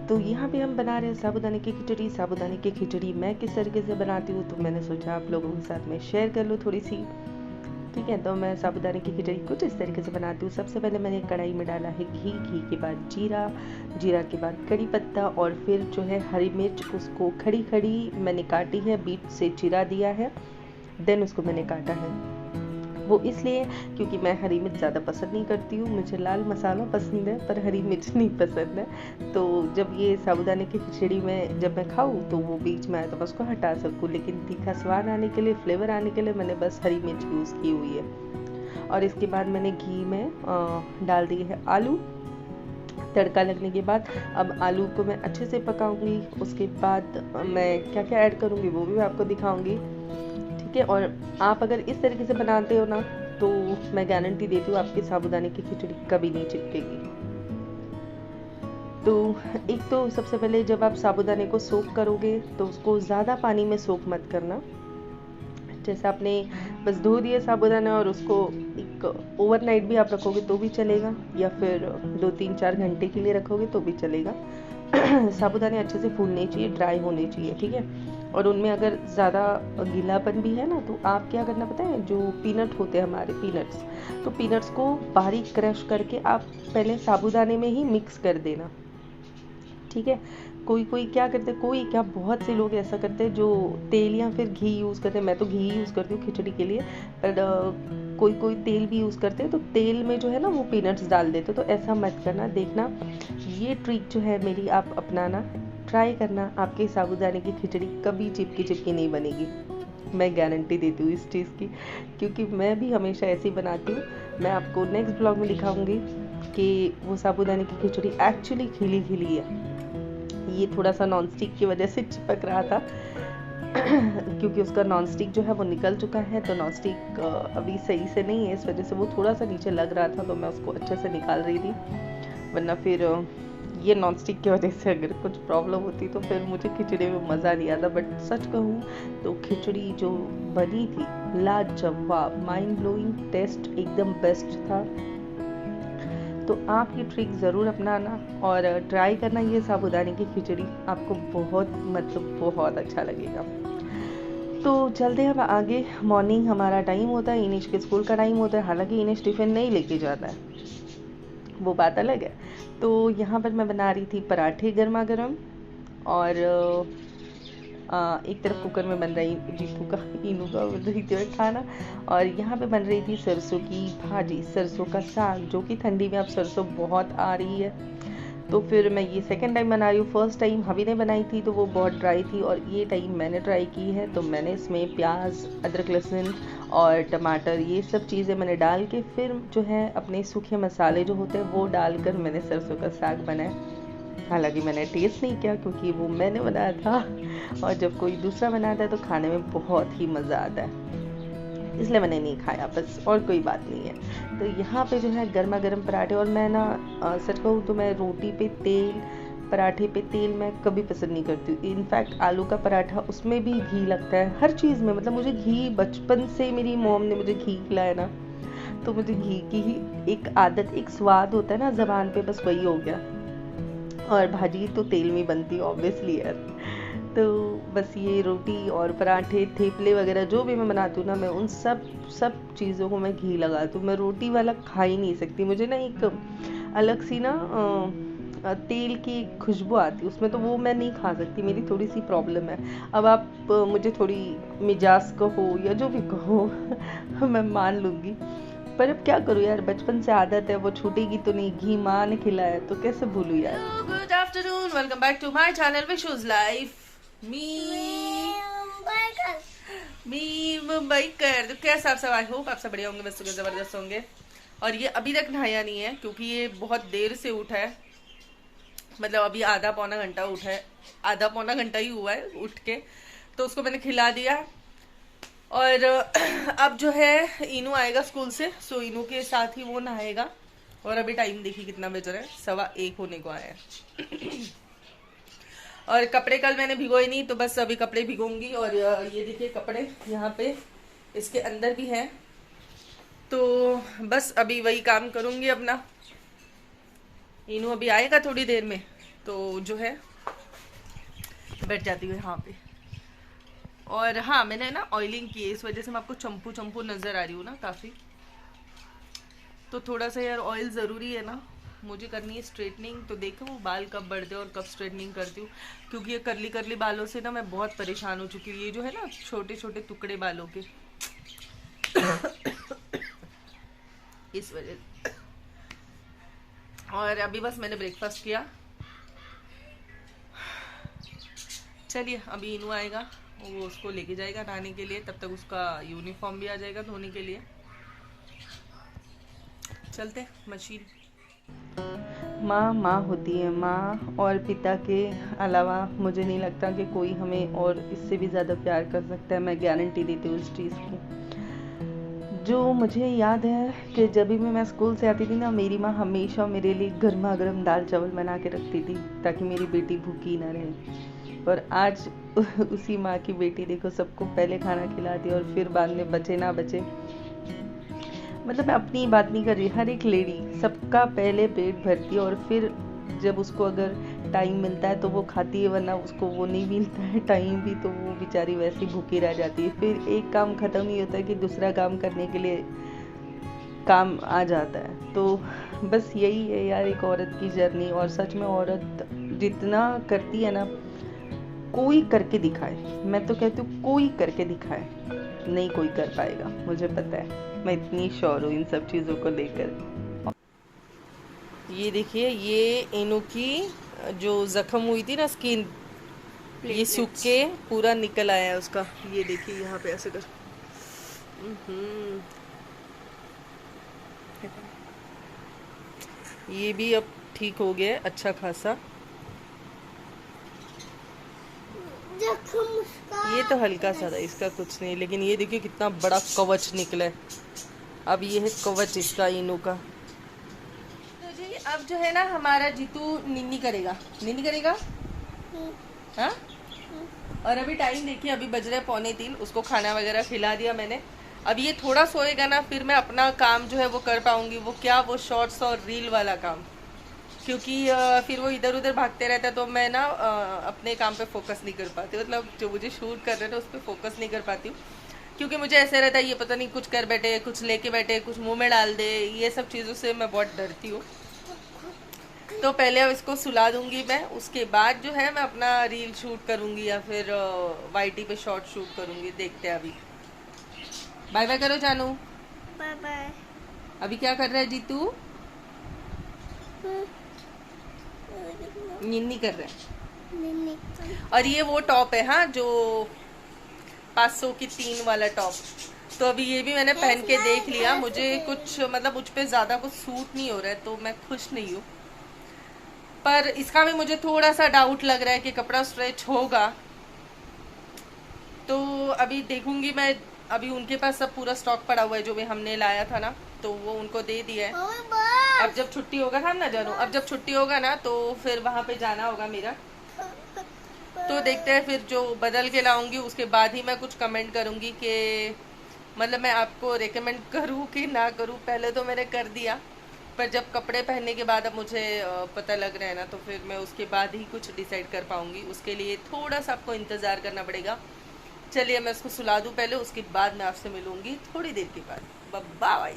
तो यहाँ पे हम बना रहे हैं साबूदाने की खिचड़ी। साबूदाने की खिचड़ी मैं किस तरीके से बनाती हूँ तो मैंने सोचा आप लोगों के साथ में शेयर कर लूँ थोड़ी सी। ठीक है, तो मैं साबूदाने की खिचड़ी कुछ इस तरीके से बनाती हूँ। सबसे पहले मैंने कढ़ाई में डाला है घी, घी के बाद जीरा, जीरा के बाद कड़ी पत्ता और फिर जो है हरी मिर्च, उसको खड़ी खड़ी मैंने काटी है, बीच से चीरा दिया है, देन उसको मैंने काटा है। वो इसलिए क्योंकि मैं हरी मिर्च ज़्यादा पसंद नहीं करती हूँ, मुझे लाल मसाला पसंद है पर हरी मिर्च नहीं पसंद है। तो जब ये साबूदाने की खिचड़ी में जब मैं खाऊँ तो वो बीच में आए तो मैं उसको हटा सकूँ, लेकिन तीखा स्वाद आने के लिए, फ्लेवर आने के लिए मैंने बस हरी मिर्च यूज़ की हुई है। और इसके बाद मैंने घी में डाल दिए है आलू। तड़का लगने के बाद अब आलू को मैं अच्छे से पकाऊंगी। उसके बाद मैं क्या क्या ऐड करूँगी वो भी मैं आपको दिखाऊंगी। ठीक है, और आप अगर इस तरीके से बनाते हो ना तो मैं गारंटी देती हूँ आपकी साबूदाने की खिचड़ी कभी नहीं चिपकेगी। तो एक तो सबसे पहले जब आप साबूदाने को सोक करोगे तो उसको ज़्यादा पानी में सोक मत करना। जैसे आपने बस धो दिए साबूदाना और उसको एक ओवरनाइट भी आप रखोगे तो भी चलेगा, या फिर 2-3-4 घंटे के लिए रखोगे तो भी चलेगा। साबूदाने अच्छे से फूलने चाहिए, ड्राई होने चाहिए। ठीक है, और उनमें अगर ज़्यादा गीलापन भी है ना तो आप क्या करना पता है, जो पीनट होते हैं हमारे पीनट्स, तो पीनट्स को बारीक क्रश करके आप पहले साबूदाने में ही मिक्स कर देना। ठीक है, कोई कोई क्या करते, कोई क्या बहुत से लोग ऐसा करते हैं जो तेल या फिर घी यूज़ करते हैं। मैं तो घी यूज़ करती हूँ खिचड़ी के लिए, पर कोई कोई तेल भी यूज़ करते हैं, तो तेल में जो है ना वो पीनट्स डाल देते, तो ऐसा मत करना। देखना ये ट्रिक जो है मेरी आप अपनाना, ट्राई करना, आपके साबूदाने की खिचड़ी कभी चिपकी चिपकी नहीं बनेगी। मैं गारंटी देती हूँ इस चीज़ की, क्योंकि मैं भी हमेशा ऐसे ही बनाती हूँ। मैं आपको नेक्स्ट ब्लॉग में दिखाऊंगी कि वो साबूदाने की खिचड़ी एक्चुअली खिली खिली है। ये थोड़ा सा नॉन स्टिक की वजह से चिपक रहा था क्योंकि उसका नॉन स्टिक जो है वो निकल चुका है, तो नॉन स्टिक अभी सही से नहीं है, इस वजह से वो थोड़ा सा नीचे लग रहा था, तो मैं उसको अच्छे से निकाल रही थी। वरना फिर ये नॉन स्टिक की वजह से अगर कुछ प्रॉब्लम होती तो फिर मुझे खिचड़ी में मज़ा नहीं आता। बट सच कहूँ तो खिचड़ी जो बनी थी लाजवाब, माइंड ब्लोइंग, टेस्ट एकदम बेस्ट था। तो आप ये ट्रिक ज़रूर अपनाना और ट्राई करना ये साबूदाने की खिचड़ी, आपको बहुत मतलब बहुत अच्छा लगेगा। तो चलते हैं अब आगे। मॉर्निंग हमारा टाइम होता है, इनिश के स्कूल का टाइम होता है, हालांकि इनिश टिफ़िन नहीं लेके जाता है, वो बात अलग है। तो यहाँ पर मैं बना रही थी पराठे गर्मा गर्म, और एक तरफ कुकर में बन रही जीतू का, इनू का बन रही थी खाना, और यहाँ पे बन रही थी सरसों की भाजी, सरसों का साग, जो कि ठंडी में अब सरसों बहुत आ रही है। तो फिर मैं ये सेकंड टाइम बना रही हूँ। फर्स्ट टाइम हबी ने बनाई थी तो वो बहुत ड्राई थी, और ये टाइम मैंने ट्राई की है, तो मैंने इसमें प्याज, अदरक, लहसुन और टमाटर, ये सब चीज़ें मैंने डाल के फिर जो है अपने सूखे मसाले जो होते हैं वो डालकर मैंने सरसों का साग बनाया। हालांकि मैंने टेस्ट नहीं किया क्योंकि वो मैंने बनाया था, और जब कोई दूसरा बनाता है तो खाने में बहुत ही मज़ा आता है, इसलिए मैंने नहीं खाया, बस, और कोई बात नहीं है। तो यहाँ पे जो है गर्मा गर्म पराठे, और मैं ना सच कहूँ तो मैं रोटी पे तेल, पराठे पे तेल मैं कभी पसंद नहीं करती हूँ। इनफैक्ट आलू का पराठा, उसमें भी घी लगता है, हर चीज़ में, मतलब मुझे घी बचपन से मेरी मॉम ने मुझे घी खिलाया ना, तो मुझे घी की ही एक आदत, एक स्वाद होता है ना ज़बान पे, बस वही हो गया। और भाजी तो तेल में बनती है ऑब्वियसली यार। तो बस ये रोटी और पराठे, थेपले वगैरह जो भी मैं बनाती हूँ ना, मैं उन सब चीज़ों को मैं घी लगाती हूँ। मैं रोटी वाला खा ही नहीं सकती, मुझे ना एक अलग सी ना तेल की खुशबू आती है उसमें, तो वो मैं नहीं खा सकती, मेरी थोड़ी सी प्रॉब्लम है। अब आप मुझे थोड़ी मिजाज कहो या जो भी कहो मैं मान लूँगी, पर अब क्या करूँ यार, बचपन से आदत है, वो छूटेगी तो नहीं। घी माँ ने खिलाया तो कैसे भूलूँ यार। Good afternoon, welcome back to my channel Vishu's life. मी मुंबई कर, तो क्या साफ सफाई, होप आप सब बढ़िया होंगे, बस जबरदस्त होंगे। और ये अभी तक नहाया नहीं है क्योंकि ये बहुत देर से उठा है, मतलब अभी आधा पौना घंटा उठा है, आधा पौना घंटा ही हुआ है उठ के, तो उसको मैंने खिला दिया। और अब जो है इनू आएगा स्कूल से, सो इनू के साथ ही वो नहाएगा। और अभी टाइम देखिए कितना बज रहा है, 1:15 होने को आया है। और कपड़े कल मैंने भिगोए नहीं, तो बस अभी कपड़े भिगोंगी। और ये देखिए कपड़े यहाँ पे इसके अंदर भी हैं, तो बस अभी वही काम करूंगी अपना। इनू अभी आएगा थोड़ी देर में, तो जो है बैठ जाती हूँ यहाँ पे। और हाँ, मैंने ना ऑयलिंग की है, इस वजह से मैं आपको चंपू चंपू नज़र आ रही हूँ ना काफ़ी। तो थोड़ा सा यार ऑयल ज़रूरी है ना, मुझे करनी है स्ट्रेटनिंग। तो देखो वो बाल कब बढ़ते और कब स्ट्रेटनिंग करती हूँ, क्योंकि ये करली करली बालों से ना मैं बहुत परेशान हो चुकी हूँ। ये जो है ना छोटे छोटे टुकड़े बालों के, इस वजह से। और अभी बस मैंने ब्रेकफास्ट किया। चलिए अभी इनू आएगा, वो उसको लेके जाएगा नहाने के लिए, तब तक उसका यूनिफॉर्म भी आ जाएगा धोने के लिए। चलते मशीन। माँ माँ होती है, माँ और पिता के अलावा मुझे नहीं लगता कि कोई हमें और इससे भी ज़्यादा प्यार कर सकता है। मैं गारंटी देती हूँ इस चीज़ की। जो मुझे याद है कि जब भी मैं स्कूल से आती थी ना, मेरी माँ हमेशा मेरे लिए गर्मा गर्म दाल चावल बना के रखती थी ताकि मेरी बेटी भूखी ना रहे। और आज उसी माँ की बेटी देखो, सबको पहले खाना खिलाती है और फिर बाद में बचे ना बचे। मतलब मैं अपनी बात नहीं कर रही, हर एक लेडी सबका पहले पेट भरती है और फिर जब उसको अगर टाइम मिलता है तो वो खाती है, वरना उसको वो नहीं मिलता है टाइम भी तो वो बेचारी वैसे ही भूखी रह जाती है। फिर एक काम खत्म नहीं होता है कि दूसरा काम करने के लिए काम आ जाता है। तो बस यही है यार एक औरत की जर्नी। और सच में औरत जितना करती है ना, कोई करके दिखाए, मैं तो कहती हूँ कोई करके दिखाए, नहीं कोई कर पाएगा, मुझे पता है। मैं इतनी श्योर हूँ इन सब चीज़ों को लेकर। ये देखिए, ये इनू की जो जख्म हुई थी ना स्किन, ये सूख के पूरा निकल आया है उसका। ये देखिए यहाँ पे ऐसे कर, ये भी अब ठीक हो गया अच्छा खासा। ये तो हल्का सा था, इसका कुछ नहीं, लेकिन ये देखिए कितना बड़ा कवच निकला है। अब ये है कवच इसका, इनू का। तो जी अब जो है ना हमारा जीतू निन्नी करेगा, निन्नी करेगा। हाँ, और अभी टाइम देखिए, अभी बज रहे 2:45। उसको खाना वगैरह खिला दिया मैंने। अब ये थोड़ा सोएगा ना, फिर मैं अपना काम जो है वो कर पाऊंगी। वो क्या, वो शॉर्ट्स और रील वाला काम, क्योंकि फिर वो इधर उधर भागते रहता है तो मैं ना अपने काम पे फोकस नहीं कर पाती। मतलब जो मुझे शूट कर रहे हैं उस पर फोकस नहीं कर पाती हूँ, क्योंकि मुझे ऐसे रहता है ये पता नहीं कुछ कर बैठे, कुछ लेके बैठे, कुछ मुंह में डाल दे। ये सब चीज़ों से मैं बहुत डरती हूँ। तो पहले अब इसको सुला दूंगी मैं, उसके बाद जो है मैं अपना रील शूट करूंगी या फिर वाईटी पे शॉर्ट शूट करूंगी। देखते हैं अभी। बाय बाय करो जानू। Bye bye. अभी क्या कर रहा है जीतू? निन्नी कर रहे हैं। और ये वो टॉप है, हाँ, जो 500 की 3 वाला टॉप। तो अभी ये भी मैंने पहन के देख लिया। मुझे कुछ मतलब मुझ पे ज्यादा कुछ सूट नहीं हो रहा है, तो मैं खुश नहीं हूँ। पर इसका भी मुझे थोड़ा सा डाउट लग रहा है कि कपड़ा स्ट्रेच होगा। तो अभी देखूंगी मैं। अभी उनके पास सब पूरा स्टॉक पड़ा हुआ है जो भी हमने लाया था ना, तो वो उनको दे दिया है। अब जब छुट्टी होगा, हम ना जानू, अब जब छुट्टी होगा ना तो फिर वहां पे जाना होगा मेरा। तो देखते हैं फिर जो बदल के लाऊंगी उसके बाद ही मैं कुछ कमेंट करूंगी कि मतलब मैं आपको रेकमेंड करूं कि ना करूं। पहले तो मैंने कर दिया, पर जब कपड़े पहनने के बाद अब मुझे पता लग रहा है ना, तो फिर मैं उसके बाद ही कुछ डिसाइड कर पाऊंगी। उसके लिए थोड़ा सा आपको इंतज़ार करना पड़ेगा। चलिए मैं उसको सुला दूं पहले, उसके बाद मैं आपसे मिलूंगी थोड़ी देर के बाद। Bye bye.